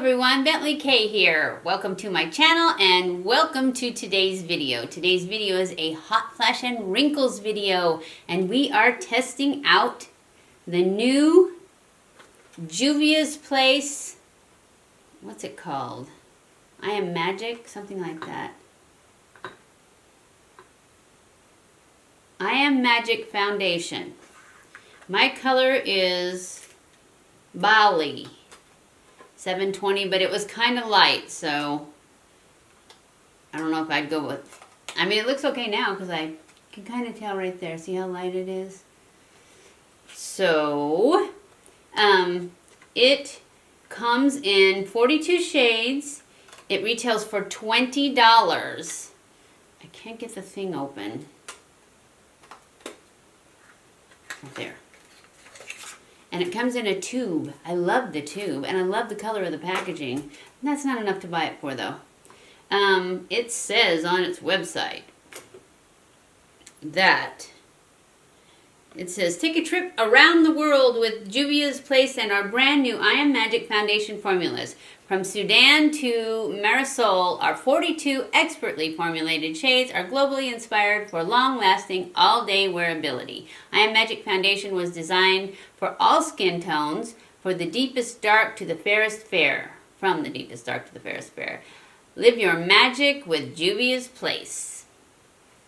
everyone, BentlyK here. Welcome to my channel and welcome to today's video. Today's video is a hot flash and wrinkles video, and we are testing out the new Juvia's Place, what's it called? I Am Magic, something like that. I Am Magic Foundation. My color is Bali. 720, but it was kind of light, so I don't know if I'd go with, I mean, it looks okay now because I can kind of tell right there. See how light it is? So, it comes in 42 shades. It retails for $20. I can't get the thing open. Right there. And it comes in a tube. I love the tube, and I love the color of the packaging. That's not enough to buy it for, though. It says on its website that it says, take a trip around the world with Juvia's Place and our brand new I Am Magic Foundation formulas. From Sudan to Marisol, our 42 expertly formulated shades are globally inspired for long-lasting, all-day wearability. I Am Magic Foundation was designed for all skin tones, for the deepest dark to the fairest fair. From the deepest dark to the fairest fair. Live your magic with Juvia's Place.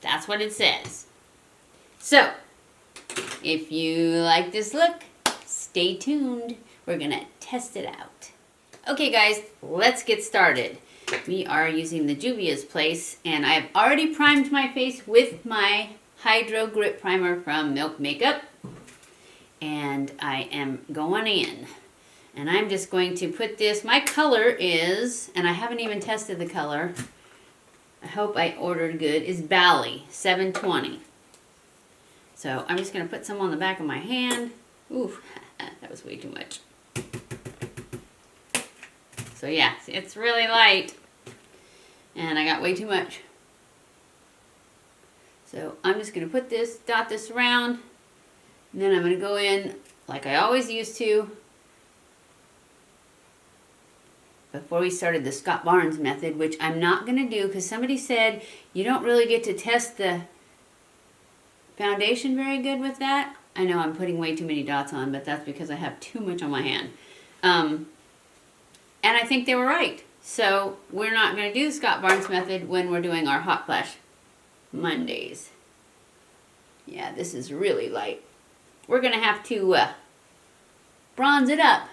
That's what it says. So, if you like this look, stay tuned. We're going to test it out. Okay guys, let's get started. We are using the Juvia's Place, and I've already primed my face with my Hydro Grip Primer from Milk Makeup. And I am going in. And I'm just going to put this, my color is, and I haven't even tested the color, I hope I ordered good, is Bali 720. So I'm just going to put some on the back of my hand. Ooh, that was way too much. So yeah, it's really light. And I got way too much. So I'm just going to put this, dot this around. And then I'm going to go in like I always used to. Before we started the Scott Barnes method, which I'm not going to do because somebody said you don't really get to test the foundation very good with that. I know I'm putting way too many dots on, but that's because I have too much on my hand. And I think they were right. So we're not going to do the Scott Barnes method when we're doing our Hot Flash Mondays. Yeah, this is really light. We're going to have to bronze it up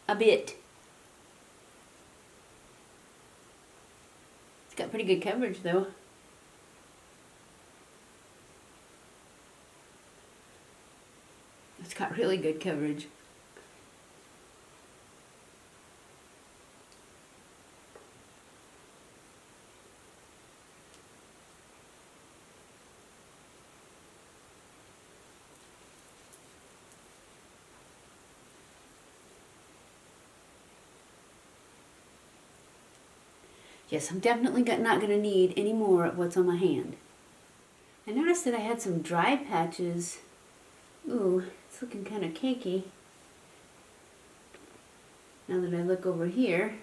a bit. It's got pretty good coverage though. It's got really good coverage. Yes, I'm definitely not going to need any more of what's on my hand. I noticed that I had some dry patches. Ooh, it's looking kind of cakey. Now that I look over here.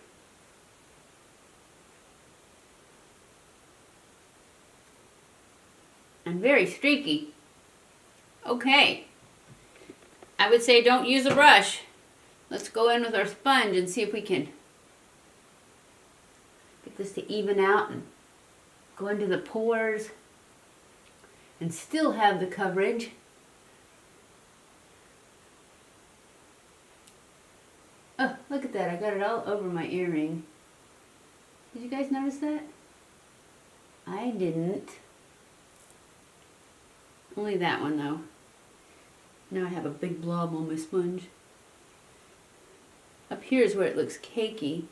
And very streaky. Okay. I would say don't use a brush. Let's go in with our sponge and see if we can get this to even out and go into the pores and still have the coverage. Oh, look at that. I got it all over my earring. Did you guys notice that? I didn't. Only that one though. Now I have a big blob on my sponge. Up here is where it looks cakey.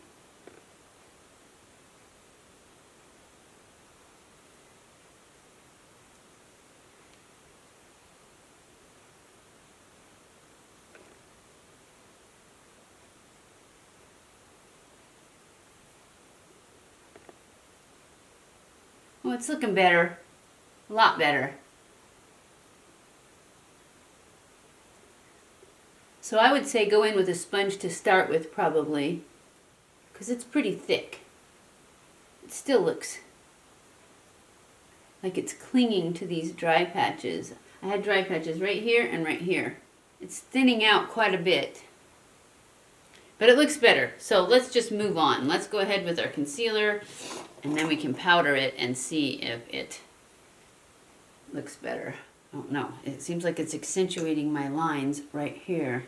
Oh, it's looking better. A lot better. So I would say go in with a sponge to start with probably, because it's pretty thick. It still looks like it's clinging to these dry patches. I had dry patches right here and right here. It's thinning out quite a bit. But it looks better. So let's just move on. Let's go ahead with our concealer and then we can powder it and see if it looks better. Oh no, it seems like it's accentuating my lines right here.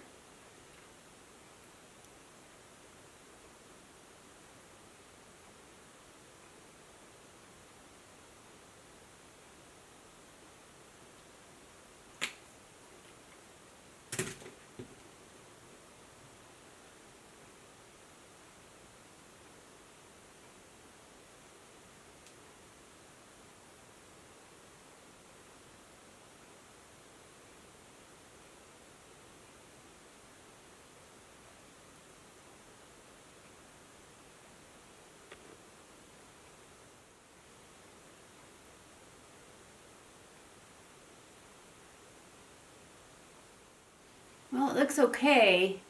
Well, it looks okay.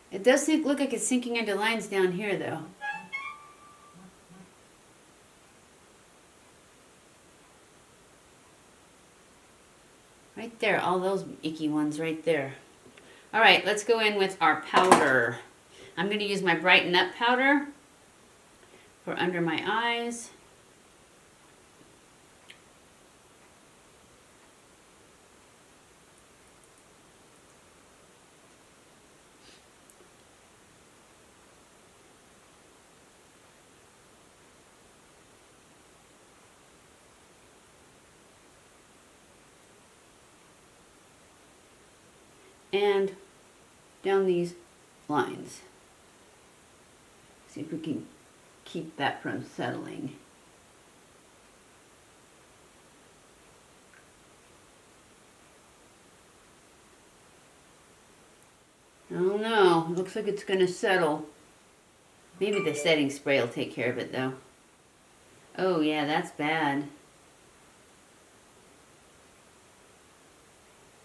It does look like it's sinking into lines down here, though. Right there, all those icky ones right there. All right, let's go in with our powder. I'm going to use my Brighten Up powder for under my eyes. And down these lines. See if we can keep that from settling. I don't know. Looks like it's going to settle. Maybe the setting spray will take care of it, though. Oh, yeah, that's bad.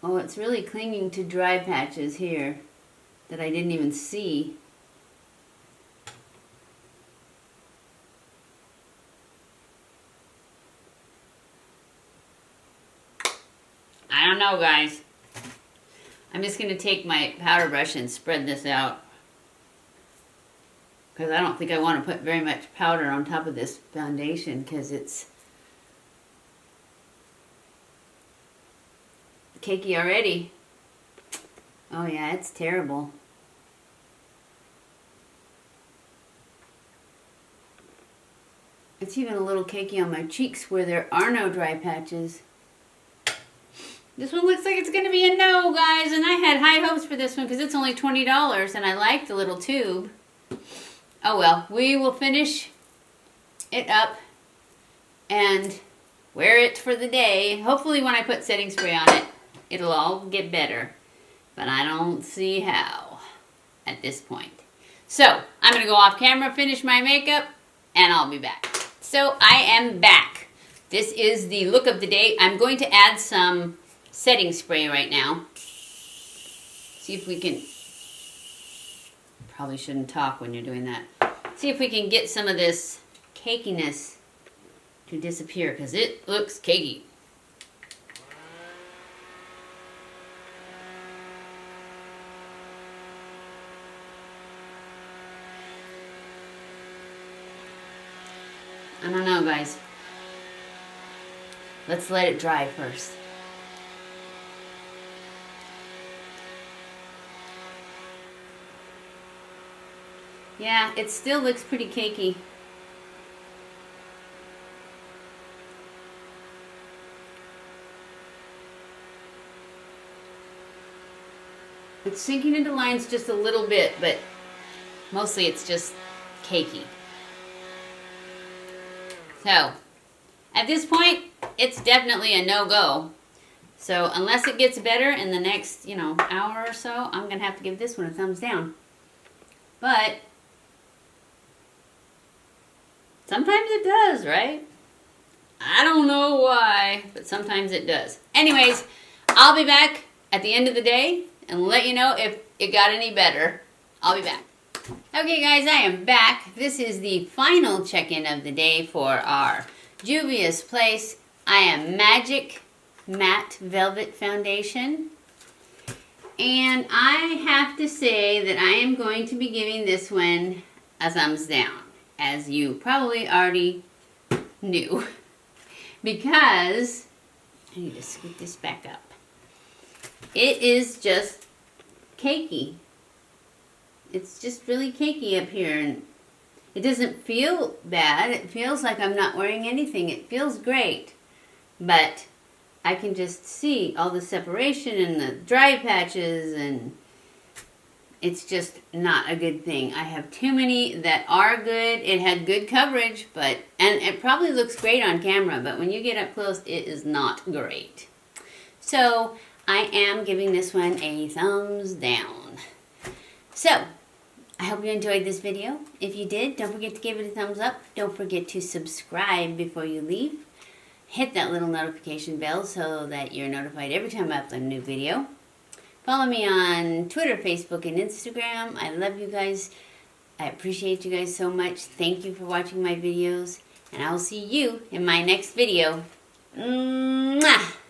Oh, it's really clinging to dry patches here that I didn't even see. I don't know, guys. I'm just going to take my powder brush and spread this out, because I don't think I want to put very much powder on top of this foundation, because it's cakey already. Oh yeah, it's terrible. It's even a little cakey on my cheeks where there are no dry patches. This one looks like it's going to be a no, guys, and I had high hopes for this one because it's only $20 and I like the little tube. Oh well, we will finish it up and wear it for the day. Hopefully when I put setting spray on it, it'll all get better, but I don't see how at this point. So I'm going to go off camera, finish my makeup, and I'll be back. So I am back. This is the look of the day. I'm going to add some setting spray right now. See if we can, probably shouldn't talk when you're doing that. See if we can get some of this cakiness to disappear, because it looks cakey. I don't know, guys. Let's let it dry first. Yeah, it still looks pretty cakey. It's sinking into lines just a little bit, but mostly it's just cakey. So, at this point, it's definitely a no-go. So, unless it gets better in the next, hour or so, I'm going to have to give this one a thumbs down. But sometimes it does, right? I don't know why, but sometimes it does. Anyways, I'll be back at the end of the day and let you know if it got any better. I'll be back. Okay guys, I am back. This is the final check-in of the day for our Juvia's Place I Am Magic Matte Velvet Foundation. And I have to say that I am going to be giving this one a thumbs down, as you probably already knew. Because, I need to scoot this back up. It is just cakey. It's just really cakey up here, and it doesn't feel bad. It feels like I'm not wearing anything. It feels great, but I can just see all the separation and the dry patches, and it's just not a good thing. I have too many that are good. It had good coverage, and it probably looks great on camera, but when you get up close, it is not great. So I am giving this one a thumbs down. So I hope you enjoyed this video. If you did, don't forget to give it a thumbs up. Don't forget to subscribe before you leave. Hit that little notification bell so that you're notified every time I upload a new video. Follow me on Twitter, Facebook, and Instagram. I love you guys. I appreciate you guys so much. Thank you for watching my videos. And I will see you in my next video. Mwah!